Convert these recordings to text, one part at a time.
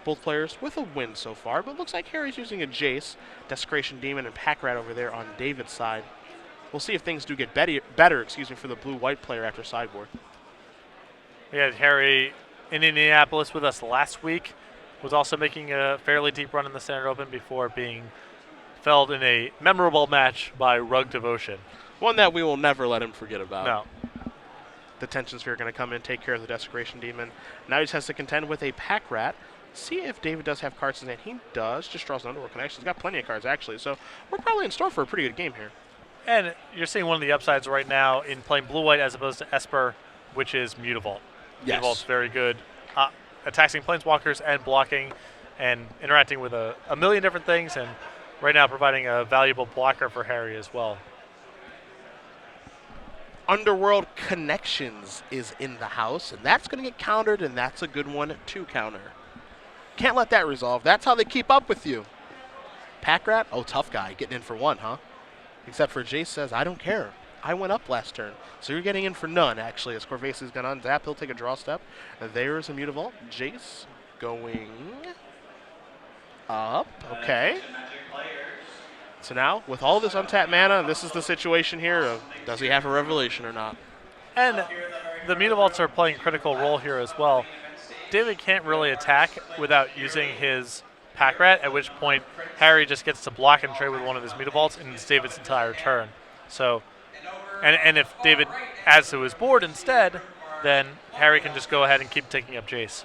both players with a win so far, but looks like Harry's using a Jace, Desecration Demon, and Pack Rat over there on David's side. We'll see if things do get better for the blue-white player after sideboard. We had Harry in Indianapolis with us last week, was also making a fairly deep run in the Standard Open before being felled in a memorable match by Rug Devotion. One that we will never let him forget about. No. The Tension Sphere going to come in, take care of the Desecration Demon. Now he just has to contend with a Pack Rat. See if David does have cards in hand. He does. Just draws an Underworld Connection. He's got plenty of cards, actually. So we're probably in store for a pretty good game here. And you're seeing one of the upsides right now in playing blue-white as opposed to Esper, which is Mutavault. Yes. Mutavault's very good. Attacking Planeswalkers and blocking and interacting with a million different things, and right now providing a valuable blocker for Harry as well. Underworld Connections is in the house, and that's going to get countered, and that's a good one to counter. Can't let that resolve. That's how they keep up with you. Pack Rat? Oh, tough guy. Getting in for one, huh? Except for Jace says, I don't care. I went up last turn. So you're getting in for none, actually, as Corvese is going to untap. He'll take a draw step. There's a Mutavault. Jace going up. Okay. So now, with all this untapped mana, this is the situation here of does he have a Revelation or not? And the Mutavaults are playing a critical role here as well. David can't really attack without using his Pack Rat, at which point Harry just gets to block and trade with one of his Mutavaults, and it's David's entire turn. So, and if David adds to his board instead, then Harry can just go ahead and keep taking up Jace.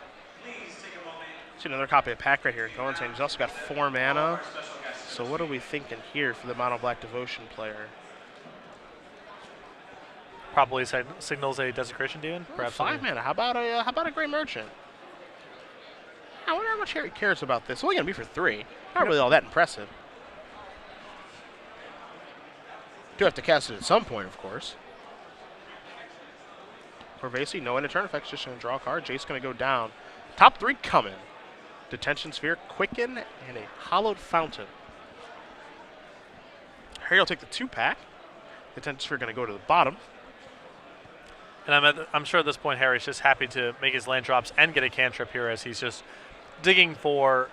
See another copy of Pack Rat here. Cohen saying he's also got 4 mana. So what are we thinking here for the Mono Black Devotion player? Probably signals a Desecration Demon. Perhaps 5 mana. How about a Grey Merchant? I wonder how much Harry cares about this. It's only going to be for 3. Not really all that impressive. Do have to cast it at some point, of course. Corvese, no end of turn effects, just going to draw a card. Jace going to go down. Top 3 coming. Detention Sphere, Quicken, and a Hollowed Fountain. Harry will take the 2-pack. Detention Sphere going to go to the bottom. And I'm sure at this point Harry's just happy to make his land drops and get a cantrip here as he's just digging for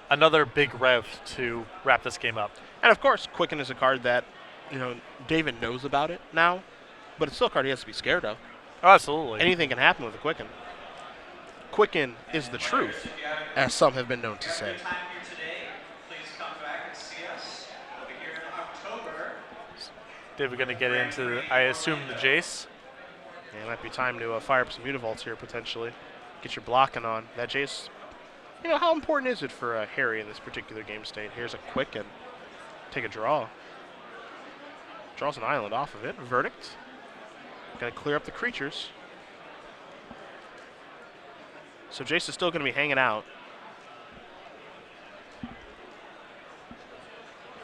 another big rev to wrap this game up. And of course, Quicken is a card that, David knows about it now, but it's still a card he has to be scared of. Oh, absolutely. Anything can happen with a Quicken. Quicken is the truth, as some have been known to say. David going to get into, I assume, the Jace. Yeah, it might be time to fire up some Mutavaults here, potentially. Get your blocking on. That Jace, how important is it for Harry in this particular game state? Here's a Quicken. Take a draw. Draws an island off of it. Verdict. Going to clear up the creatures. So Jace is still going to be hanging out.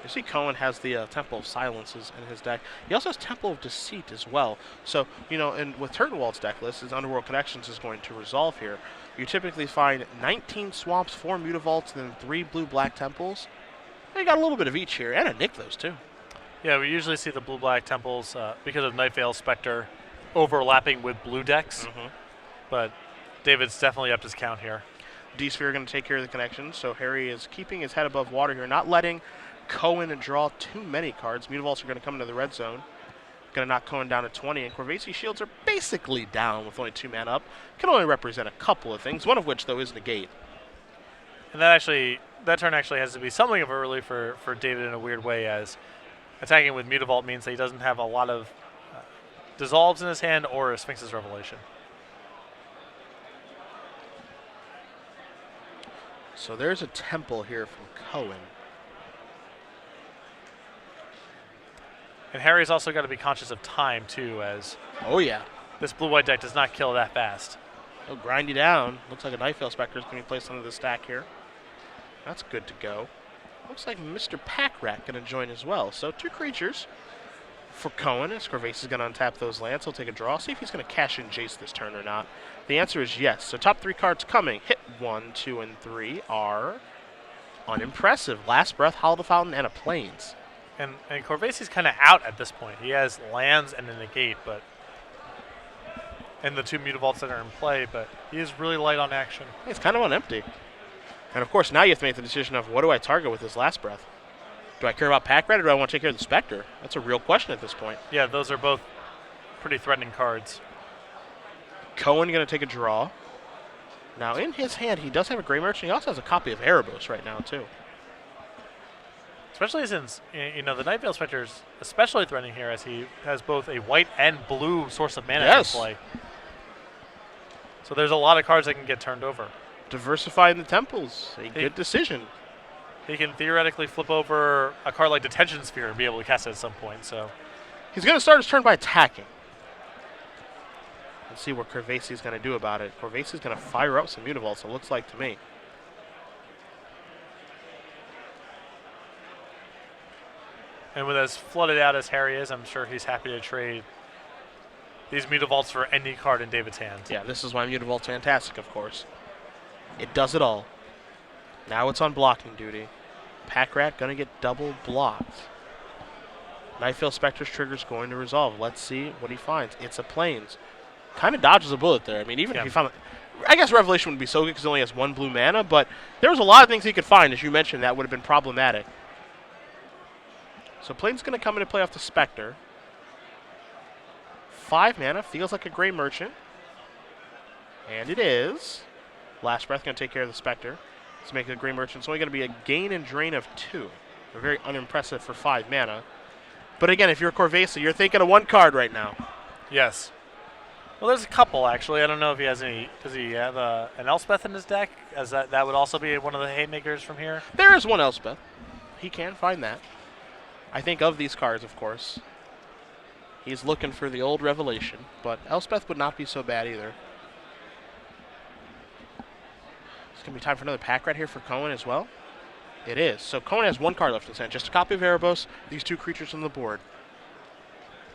You see Cohen has the Temple of Silences in his deck. He also has Temple of Deceit as well. So, and with Turtenwald's deck list, his Underworld Connections is going to resolve here. You typically find 19 Swamps, 4 Mutavaults, and then 3 Blue-Black Temples. You got a little bit of each here, and a Nykthos too. Yeah, we usually see the Blue-Black Temples because of Night Vale Spectre overlapping with blue decks. But David's definitely upped his count here. D-Sphere going to take care of the connections, so Harry is keeping his head above water here, not letting Cohen draw too many cards. Mutavaults are going to come into the red zone. Going to knock Cohen down to 20, and Corvese shields are basically down with only 2 mana up. Can only represent a couple of things, one of which, though, is negate. And that turn actually has to be something of early for David in a weird way, as attacking with Mutavault means that he doesn't have a lot of Dissolves in his hand or a Sphinx's Revelation. So there's a Temple here from Cohen. And Harry's also got to be conscious of time, too, as this blue-white deck does not kill that fast. He'll grind you down. Looks like a Night Vale Spectre is going to be placed under the stack here. That's good to go. Looks like Mr. Pack Rat going to join as well. So 2 creatures for Cohen. As Corvese is going to untap those lands. He'll take a draw. See if he's going to cash in Jace this turn or not. The answer is yes. So top 3 cards coming. Hit 1, 2, and 3 are unimpressive. Last Breath, Hollow Fountain, and a Plains. And Corvese's kind of out at this point. He has lands and a negate, and the 2 Mutavaults that are in play, but he is really light on action. He's kind of on empty. And of course, now you have to make the decision of what do I target with this last breath? Do I care about Pack Rat or do I want to take care of the Spectre? That's a real question at this point. Yeah, those are both pretty threatening cards. Cohen going to take a draw. Now, in his hand, he does have a Gray Merchant. He also has a copy of Erebos right now, too. Especially since, the Night Veil Spectre is especially threatening here as he has both a white and blue source of mana in play. So there's a lot of cards that can get turned over. Diversifying the temples. A good decision. He can theoretically flip over a card like Detention Sphere and be able to cast it at some point. So he's going to start his turn by attacking. Let's see what Corvese is going to do about it. Corvese is going to fire up some Mutavaults, it looks like to me. And with as flooded out as Harry is, I'm sure he's happy to trade these Mutavaults for any card in David's hand. Yeah, this is why Mutavault's fantastic, of course. It does it all. Now it's on blocking duty. Pack Rat going to get double blocked. Nightveil Spectre's trigger's going to resolve. Let's see what he finds. It's a Plains. Kind of dodges a bullet there. I mean, even if he found... I guess Revelation would be so good because he only has 1 blue mana, but there was a lot of things he could find, as you mentioned, that would have been problematic. So Plains going to come into play off the Spectre. 5 mana, feels like a Gray Merchant. And it is. Last Breath going to take care of the Spectre. Let's make it a Gray Merchant. It's only going to be a gain and drain of 2. They're very unimpressive for 5 mana. But again, if you're Corvese, you're thinking of 1 card right now. Yes. Well, there's a couple, actually. I don't know if he has any. Does he have an Elspeth in his deck? As that would also be one of the haymakers from here? There is 1 Elspeth. He can find that. I think of these cards, of course. He's looking for the old Revelation, but Elspeth would not be so bad either. It's going to be time for another Pack Rat here for Cohen as well. It is. So Cohen has 1 card left in his hand. Just a copy of Erebos, these 2 creatures on the board.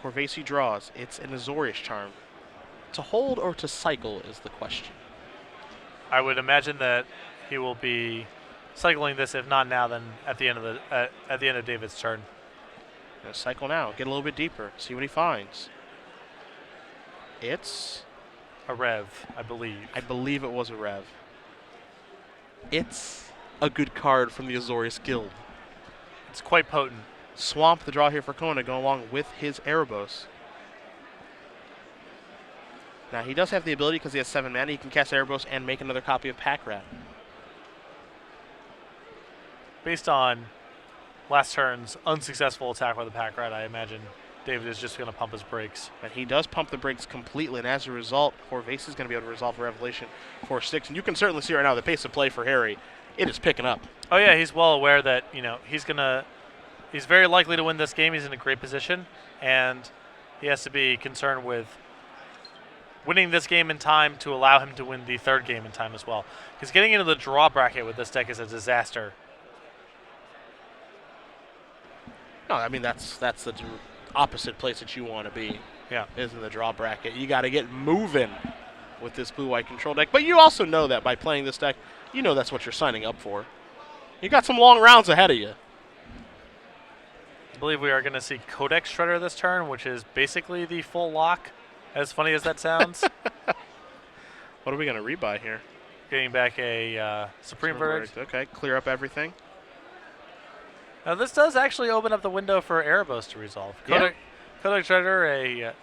Corvese draws. It's an Azorius Charm. To hold or to cycle is the question. I would imagine that he will be cycling this, if not now, then at the end of David's turn. Gonna cycle now. Get a little bit deeper. See what he finds. It's a Rev, I believe. I believe it was a Rev. It's a good card from the Azorius Guild. It's quite potent. Swamp the draw here for Cohen to go along with his Erebos. Now he does have the ability because he has 7 mana. He can cast Erebos and make another copy of Pack Rat. Based on last turn's unsuccessful attack by the Pack Rat, I imagine David is just going to pump his brakes. And he does pump the brakes completely, and as a result, Corvese is going to be able to resolve Revelation for 6. And you can certainly see right now the pace of play for Harry, it is picking up. Oh yeah, he's well aware that he's very likely to win this game. He's in a great position, and he has to be concerned with winning this game in time to allow him to win the 3rd game in time as well. Because getting into the draw bracket with this deck is a disaster. No, I mean that's the opposite place that you want to be. Yeah, is in the draw bracket. You got to get moving with this blue-white control deck. But you also know that by playing this deck, you know that's what you're signing up for. You got some long rounds ahead of you. I believe we are going to see Codex Shredder this turn, which is basically the full lock, as funny as that sounds. What are we going to rebuy here? Getting back a Supreme Verdict. Okay, clear up everything. Now this does actually open up the window for Erebos to resolve. Codex Shredder, a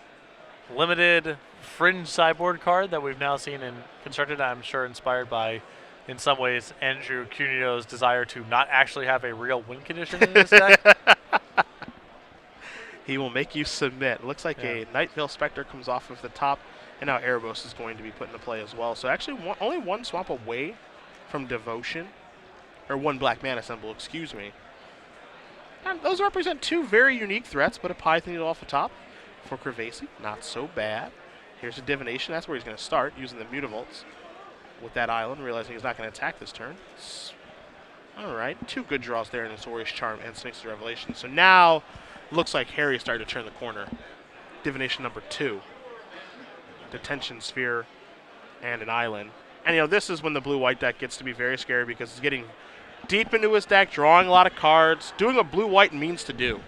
limited fringe sideboard card that we've now seen in Constructed, I'm sure inspired by, in some ways, Andrew Cunito's desire to not actually have a real win condition in his deck. He will make you submit. Looks like a Nightveil Spectre comes off of the top, and now Erebos is going to be put into play as well. So actually only 1 swap away from Devotion, or 1 black mana symbol, excuse me. And those represent 2 very unique threats, but a Python needle off the top for Corvese. Not so bad. Here's a Divination. That's where he's going to start, using the Mutavaults with that island, realizing he's not going to attack this turn. All right, 2 good draws there in Azorius Charm and Sphinx's Revelation. So now, looks like Harry's starting to turn the corner. Divination number 2. Detention Sphere and an island. And, this is when the blue-white deck gets to be very scary because it's getting deep into his deck, drawing a lot of cards, doing what blue-white means to do.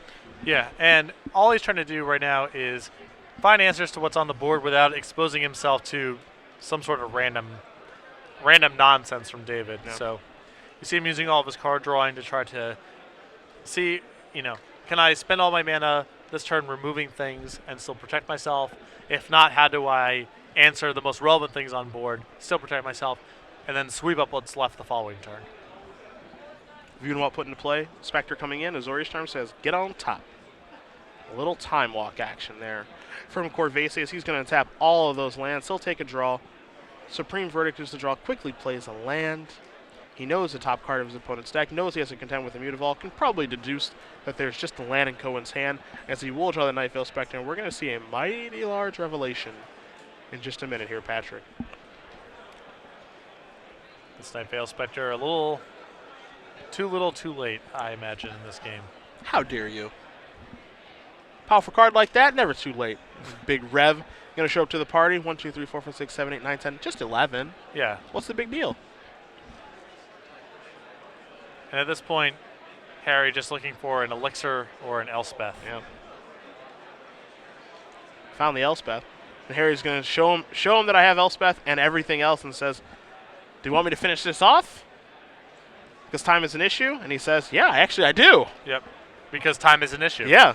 Yeah, and all he's trying to do right now is find answers to what's on the board without exposing himself to some sort of random nonsense from David. No. So You see him using all of his card drawing to try to see, can I spend all my mana this turn removing things and still protect myself? If not, how do I answer the most relevant things on board, still protect myself, and then sweep up what's left the following turn? Vunwalt put into play. Spectre coming in. Azorius Charm says, get on top. A little time walk action there from Corvese as he's going to tap all of those lands. He'll take a draw. Supreme Verdict is the draw. Quickly plays a land. He knows the top card of his opponent's deck, knows he has to contend with the Mutavault, can probably deduce that there's just a land in Cohen's hand as he will draw the Nightveil Spectre, and we're going to see a mighty large revelation in just a minute here, Patrick. This Nightveil Spectre a little too late, I imagine, in this game. How dare you? Powerful card like that, never too late. Big Rev, going to show up to the party. 1, 2, 3, 4, 5, 6, 7, 8, 9, 10, just 11. Yeah. What's the big deal? And at this point, Harry just looking for an Elixir or an Elspeth. Yeah. Found the Elspeth. And Harry's going to show him that I have Elspeth and everything else and says, do you want me to finish this off? Because time is an issue? And he says, yeah, actually I do. Yep, because time is an issue. Yeah.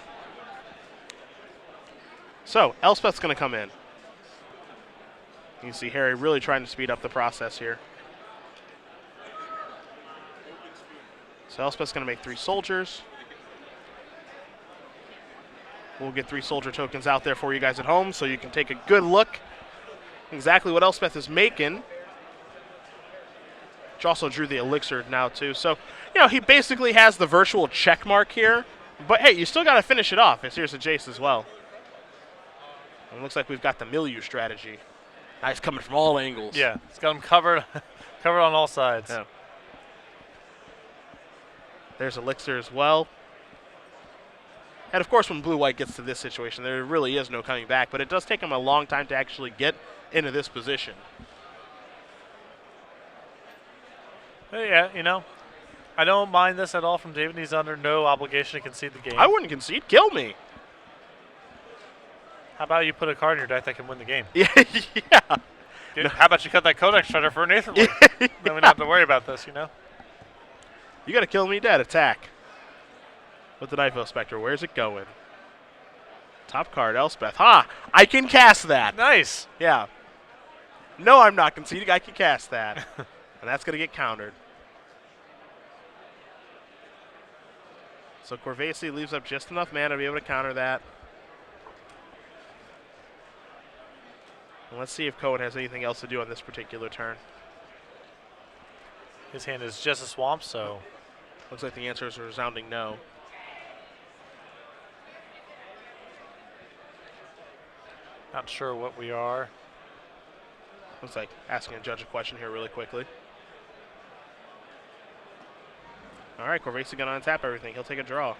So, Elspeth's going to come in. You can see Harry really trying to speed up the process here. So Elspeth's going to make 3 soldiers. We'll get 3 soldier tokens out there for you guys at home so you can take a good look exactly what Elspeth is making. Which also drew the elixir now too. So, he basically has the virtual check mark here. But hey, you still got to finish it off. Here's a Jace as well. And it looks like we've got the milieu strategy. Nice coming from all angles. Yeah, it's got them covered, covered on all sides. Yeah. There's Elixir as well. And of course, when blue-white gets to this situation, there really is no coming back, but it does take him a long time to actually get into this position. Yeah, I don't mind this at all from David. He's under no obligation to concede the game. I wouldn't concede. Kill me. How about you put a card in your deck that can win the game? Yeah. Dude, how about you cut that Codex Shredder for an Aether Lord? Then we don't have to worry about this, You got to kill me dead. Attack. With the Nightveil Spectre. Where's it going? Top card, Elspeth. Ha! I can cast that. Nice. Yeah. No, I'm not conceding. I can cast that. And that's going to get countered. So Corvese leaves up just enough mana to be able to counter that. And let's see if Cohen has anything else to do on this particular turn. His hand is just a swamp, so... Looks like the answer is a resounding no. Not sure what we are. Looks like asking a judge a question here really quickly. All right, Corvese going to untap everything. He'll take a draw.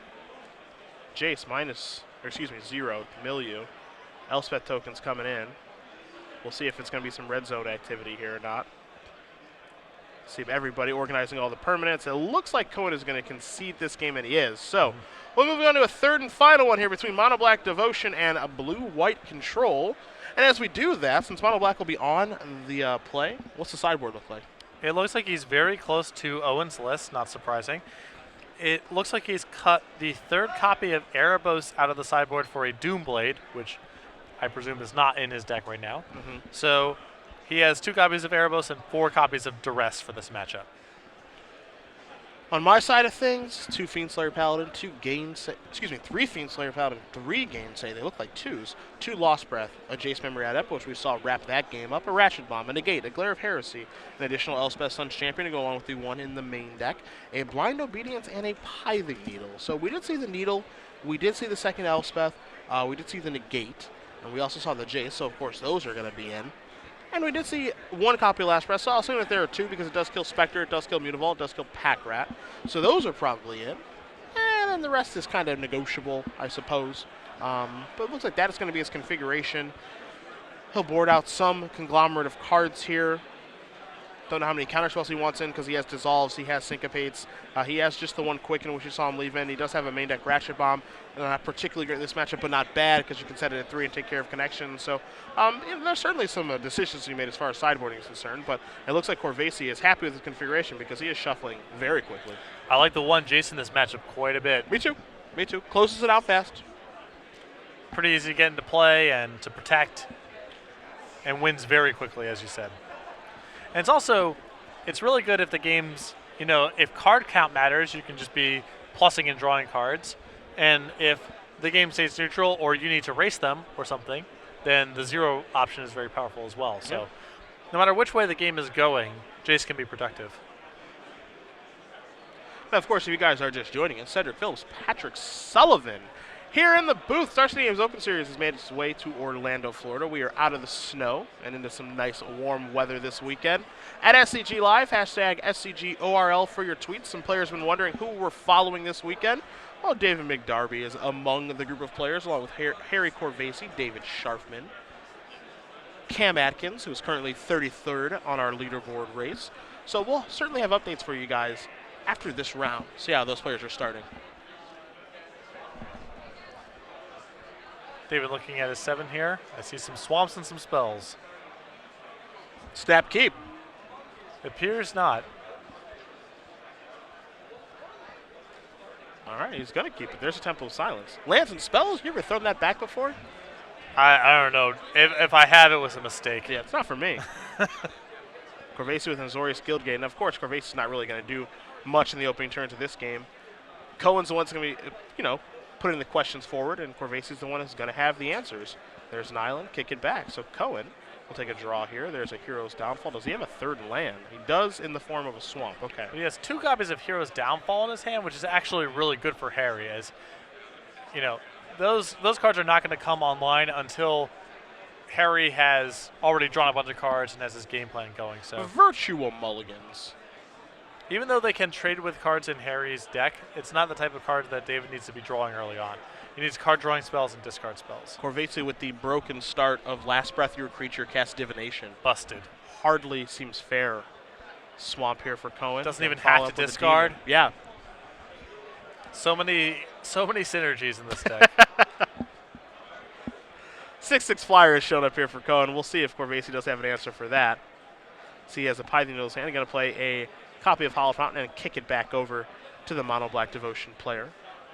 Jace zero, milieu. Elspeth tokens coming in. We'll see if it's going to be some red zone activity here or not. See if everybody organizing all the permanents. It looks like Cohen is going to concede this game, and he is. So we're moving on to a third and final one here between Mono Black Devotion and a Blue-White Control. And as we do that, since Mono Black will be on the play, what's the sideboard look like? It looks like he's very close to Owen's list, not surprising. It looks like he's cut the 3rd copy of Erebos out of the sideboard for a Doomblade, which I presume is not in his deck right now. So he has 2 copies of Erebos and 4 copies of Duress for this matchup. On my side of things, 2 Fiendslayer Paladin, 3 Fiendslayer Paladin, 3 Gainsay. They look like 2s. 2 Lost Breath, a Jace Memory Adept, which we saw wrap that game up, a Ratchet Bomb, a Negate, a Glare of Heresy, an additional Elspeth Sun's Champion to go along with the 1 in the main deck, a Blind Obedience, and a Pithing Needle. So we did see the Needle, we did see the 2nd Elspeth, we did see the Negate, and we also saw the Jace, so of course those are going to be in. And we did see 1 copy of Last Breath, so I'll assume that there are 2 because it does kill Spectre, it does kill Mutavault, it does kill Pack Rat. So those are probably in. And then the rest is kind of negotiable, I suppose. But it looks like that is going to be his configuration. He'll board out some conglomerate of cards here. Don't know how many counter spells he wants in because he has Dissolves, he has Syncopates, he has just the one Quicken, which you saw him leave in. He does have a main deck Ratchet Bomb, not particularly great in this matchup, but not bad because you can set it at 3 and take care of Connection. So there's certainly some decisions to be made as far as sideboarding is concerned, but it looks like Corvese is happy with his configuration because he is shuffling very quickly. I like the one Jason this matchup quite a bit. Me too. Me too. Closes it out fast. Pretty easy to get into play and to protect, and wins very quickly, as you said. And it's really good if the game's, if card count matters, you can just be plussing and drawing cards. And if the game stays neutral or you need to race them or something, then the 0 option is very powerful as well. So no matter which way the game is going, Jace can be productive. Now, of course, if you guys are just joining us, Cedric Phillips, Patrick Sullivan here in the booth. Star City Games Open Series has made its way to Orlando, Florida. We are out of the snow and into some nice warm weather this weekend. At SCG Live, hashtag SCGORL for your tweets. Some players have been wondering who we're following this weekend. Well, David McDarby is among the group of players, along with Harry Corvese, David Scharfman, Cam Atkins, who is currently 33rd on our leaderboard race. So we'll certainly have updates for you guys after this round. See how those players are starting. David looking at his 7 here. I see some swamps and some spells. Snap keep. Appears not. All right, he's going to keep it. There's a Temple of Silence. Lands and spells? You ever thrown that back before? I don't know. If I have, it was a mistake. Yeah, it's not for me. Corvese with an Azorius Guildgate. And, of course, Corvese is not really going to do much in the opening turns of this game. Cohen's the one that's going to be, putting the questions forward, and Corvese's the one who's going to have the answers. There's an island, kick it back. So Cohen will take a draw here. There's a Hero's Downfall. Does he have a 3rd land? He does in the form of a swamp. Okay. He has 2 copies of Hero's Downfall in his hand, which is actually really good for Harry, as, those cards are not going to come online until Harry has already drawn a bunch of cards and has his game plan going. So Virtual Mulligans. Even though they can trade with cards in Harry's deck, it's not the type of card that David needs to be drawing early on. He needs card drawing spells and discard spells. Corvese with the broken start of Last Breath Your Creature cast Divination. Busted. Hardly seems fair. Swamp here for Cohen. Doesn't even have to discard. Yeah. So many synergies in this deck. 6/6 Flyer is shown up here for Cohen. We'll see if Corvese does have an answer for that. See, he has a Python in his hand. He's going to play a copy of Hollow Fountain and kick it back over to the Mono Black Devotion player.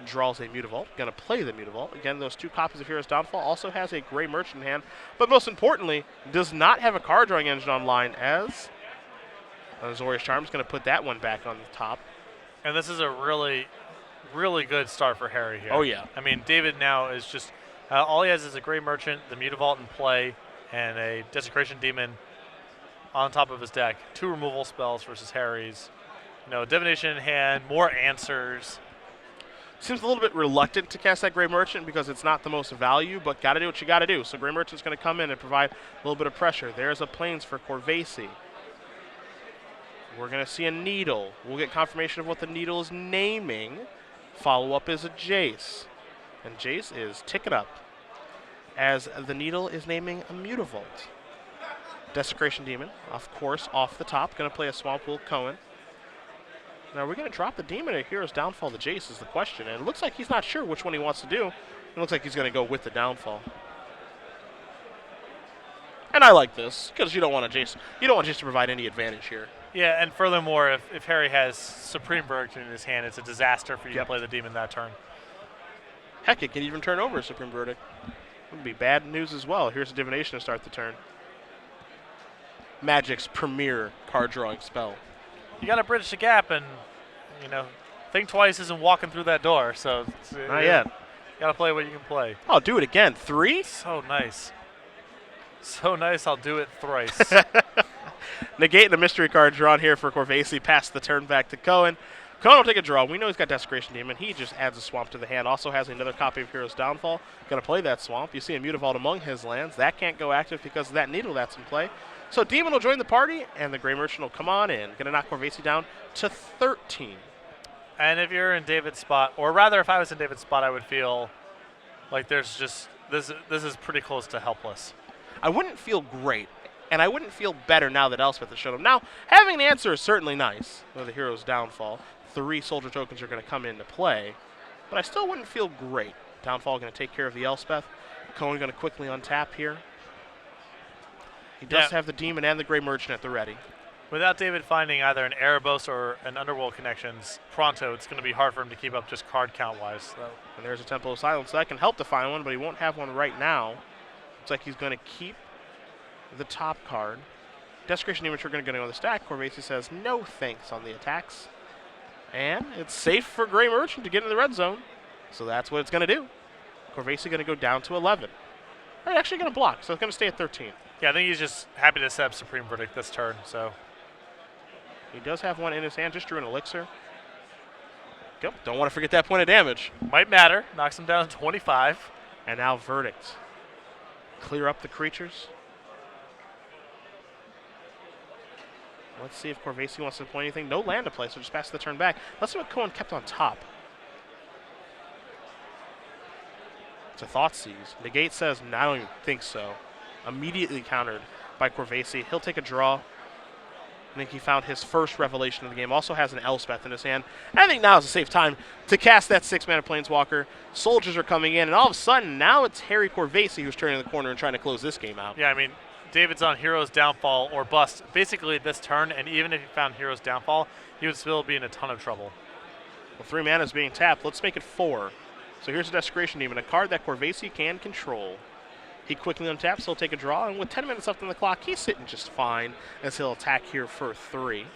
Draws a Mutavault. Going to play the Mutavault. Again, those 2 copies of Hero's Downfall. Also has a Gray Merchant in hand. But most importantly, does not have a card drawing engine online, as Azorius Charm is going to put that one back on the top. And this is a really, really good start for Harry here. Oh, yeah. I mean, David now is just, all he has is a Gray Merchant, the Mutavault in play, and a Desecration Demon on top of his deck. 2 removal spells versus Harry's. Divination in hand, more answers. Seems a little bit reluctant to cast that Gray Merchant because it's not the most value, but got to do what you got to do. So Gray Merchant's going to come in and provide a little bit of pressure. There's a Plains for Corvese. We're going to see a Needle. We'll get confirmation of what the Needle is naming. Follow-up is a Jace. And Jace is ticking up as the Needle is naming a Mutavault. Desecration Demon, of course, off the top. Going to play a Swamp Will Cohen. Now, are we going to drop the Demon or Hero's Downfall to Jace is the question. And it looks like he's not sure which one he wants to do. It looks like he's going to go with the Downfall. And I like this, because you don't want Jace to provide any advantage here. Yeah, and furthermore, if Harry has Supreme Verdict in his hand, it's a disaster for you to play the Demon that turn. Heck, it can even turn over a Supreme Verdict. It would be bad news as well. Here's a Divination to start the turn. Magic's premier card drawing spell. You got to bridge the gap, and think twice isn't walking through that door. So not yet. You got to play what you can play. Oh, do it again. 3? So nice. So nice. I'll do it thrice. Negating the mystery card drawn here for Corvese. Pass the turn back to Cohen. Cohen will take a draw. We know he's got Desecration Demon. He just adds a Swamp to the hand. Also has another copy of Hero's Downfall. Going to play that Swamp. You see a Mutavault among his lands. That can't go active because of that Needle that's in play. So Demon will join the party, and the Gray Merchant will come on in. Going to knock Corvese down to 13. And if you're in David's spot, or rather if I was in David's spot, I would feel like there's just, this is pretty close to helpless. I wouldn't feel great. and I wouldn't feel better now that Elspeth has shown up. Now, having an answer is certainly nice with the hero's downfall. 3 soldier tokens are going to come into play, but I still wouldn't feel great. Downfall going to take care of the Elspeth. Cohen going to quickly untap here. He does have the Demon and the Grey Merchant at the ready. Without David finding either an Erebos or an Underworld connections pronto, it's going to be hard for him to keep up just card count-wise. So. And there's a Temple of Silence. So that can help to find one, but he won't have one right now. Looks like he's going to keep the top card. Desecration Demon Trigger going to go to the stack. Corvese says no thanks on the attacks. And it's safe for Grey Merchant to get in the red zone. So that's what it's going to do. Corvese going to go down to 11. They're actually going to block, so it's going to stay at 13. Yeah, I think he's just happy to set up Supreme Verdict this turn. So he does have one in his hand, just drew an elixir. Yep, don't want to forget that point of damage. Might matter. Knocks him down to 25. And now Verdict. Clear up the creatures. Let's see if Corvese wants to play anything. No land to play, so just pass the turn back. Let's see what Cohen kept on top. It's a Thoughtseize. Negate says, no, I don't even think so. Immediately countered by Corvese. He'll take a draw. I think he found his first revelation of the game. Also has an Elspeth in his hand. I think now is a safe time to cast that 6-mana Planeswalker. Soldiers are coming in, and all of a sudden, now it's Harry Corvese who's turning the corner and trying to close this game out. Yeah, I mean, David's on Hero's Downfall or Bust basically this turn, and even if he found Hero's Downfall, he would still be in a ton of trouble. Well, 3 mana is being tapped. Let's make it 4. So here's a Desecration Demon, a card that Corvese can control. He quickly untaps, he'll take a draw, and with 10 minutes left on the clock, he's sitting just fine as he'll attack here for 3.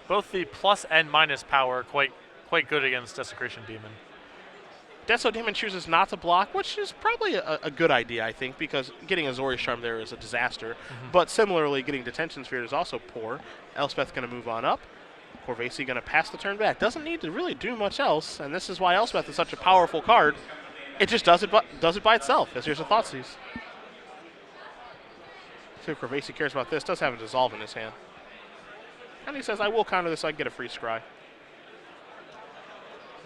Both the plus and minus power quite good against Desecration Demon. Deso Demon chooses not to block, which is probably a good idea, I think, because getting Azorius Charm there is a disaster. But similarly, getting Detention Sphere is also poor. Elspeth going to move on up. Corvese going to pass the turn back. Doesn't need to really do much else, and this is why Elspeth is such a powerful card. It just does it by itself, as here's a Thoughtseize. See if Corvese cares about this. Does have a Dissolve in his hand. And he says, I will counter this so I can get a free scry.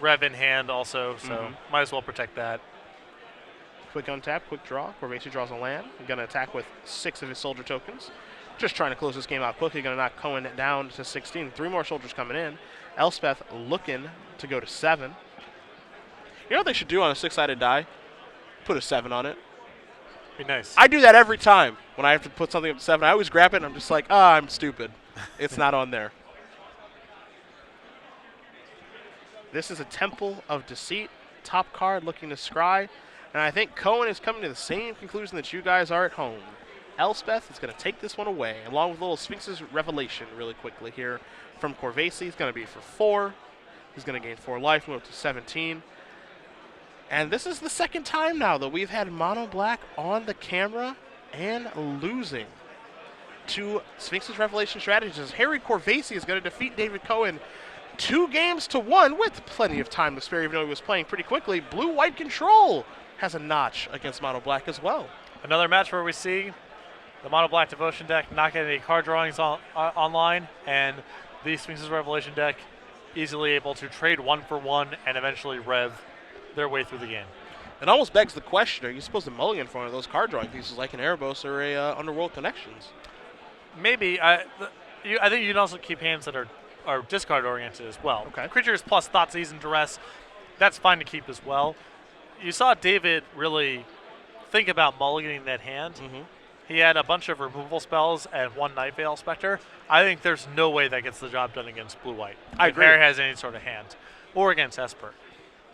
Rev in hand also, so might as well protect that. Quick untap, quick draw. Corvese draws a land. He's going to attack with 6 of his soldier tokens. Just trying to close this game out quickly. Going to knock Cohen down to 16. 3 more soldiers coming in. Elspeth looking to go to 7. You know what they should do on a 6-sided die? Put a 7 on it. Be nice. I do that every time when I have to put something up to 7. I always grab it and I'm just like, I'm stupid. It's not on there. This is a Temple of Deceit. Top card looking to scry. And I think Cohen is coming to the same conclusion that you guys are at home. Elspeth is going to take this one away, along with a little Sphinx's Revelation really quickly here from Corvese. He's going to be for 4. He's going to gain 4 life, move up to 17. And this is the second time now that we've had Mono Black on the camera and losing to Sphinx's Revelation strategies. Harry Corvese is going to defeat David Cohen 2 games to 1 with plenty of time to spare, even though he was playing pretty quickly. Blue-White Control has a notch against Mono Black as well. Another match where we see the Mono Black Devotion deck not getting any card drawings online, and the Sphinx's Revelation deck easily able to trade 1 for 1 and eventually rev their way through the game. It almost begs the question, are you supposed to mulligan for one of those card drawing pieces like an Erebos or a Underworld Connections? Maybe. I think you can also keep hands that are discard oriented as well. Okay. Creatures plus Thoughtseize and Duress, that's fine to keep as well. You saw David really think about mulliganing that hand. He had a bunch of removal spells and 1 Night Veil Spectre. I think there's no way that gets the job done against Blue-White. I agree. If Harry has any sort of hand. Or against Esper.